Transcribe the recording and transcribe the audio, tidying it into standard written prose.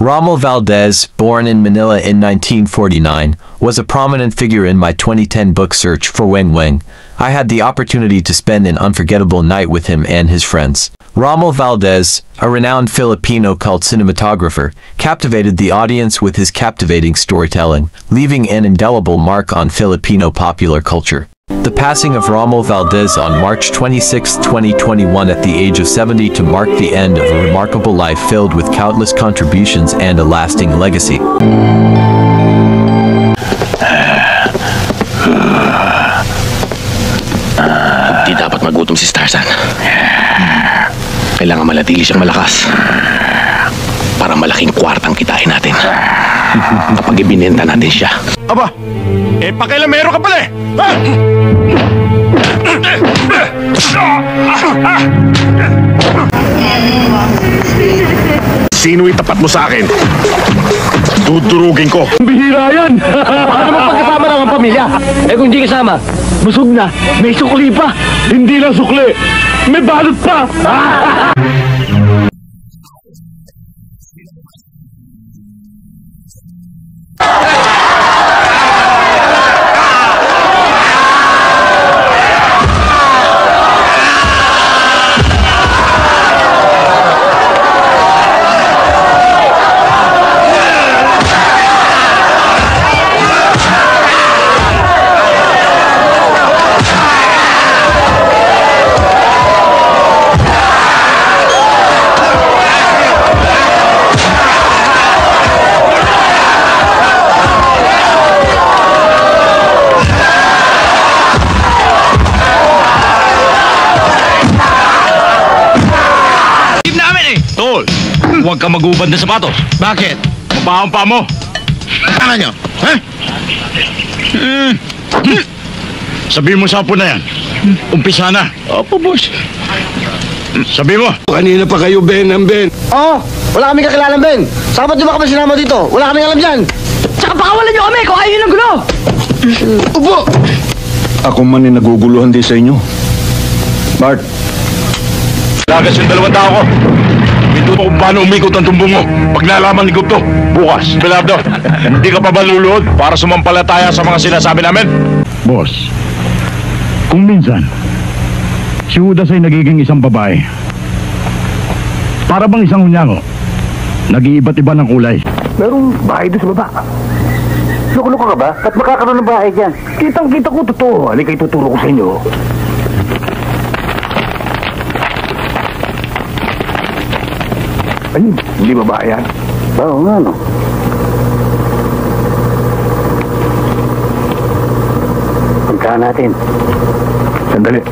Rommel Valdez, born in Manila in 1949, was a prominent figure in my 2010 book Search for Weng Weng. I had the opportunity to spend an unforgettable night with him and his friends. Rommel Valdez, a renowned Filipino cult cinematographer, captivated the audience with his captivating storytelling, leaving an indelible mark on Filipino popular culture. The passing of Rommel Valdez on March 26, 2021 at the age of 70 to mark the end of a remarkable life filled with countless contributions and a lasting legacy. Di dapat magutom si Starzan. Kailangan manatili siyang malakas para malaking kwartang kitain natin kapag ibinenta natin siya. Aba, pakialamero ka pala eh! Ha? Sino itapat mo sa akin? Dudurugin ko. Bihira yan! Baka naman pagkasama lang ang pamilya. Eh kung di kasama, busog na, may sukli pa. Hindi lang sukli, may balot pa! Huwag ka mag-ubad na sapatos. Bakit? Mabahan pa mo. Ano nyo? Ha? Sabihin mo sa apo na yan. Umpisa na. Opo, boss. Sabihin mo. Kanina pa kayo, Ben ang Ben. Oo, wala kaming kakilalang, Ben. Saka ba't di ba kami sinama dito? Wala kaming alam dyan. Tsaka pakawalan niyo kami kung ayaw niyo ng gulo. Upo! Ako man ay naguguluhan din sa inyo. Bart. Lagas yung dalawang tao ko. Ito kung paano umikot ang tumbong mo. Pag nalaman ni Gupto, bukas. Belardo, hindi ka pa ba luluhod para sumampalataya sa mga sinasabi namin? Boss, kung minsan, si Judas ay nagiging isang babae. Para bang isang hunyango, nag-iiba't iba ng kulay. Merong bahay doon sa baba. Loko-loko ka ba? Ba't makakaroon ng bahay dyan? Kitang-kita ko totoo. Halika ituturo ko sa inyo. Ay, hindi babae yan. Oo nga, no? Puntahan natin. Sandali.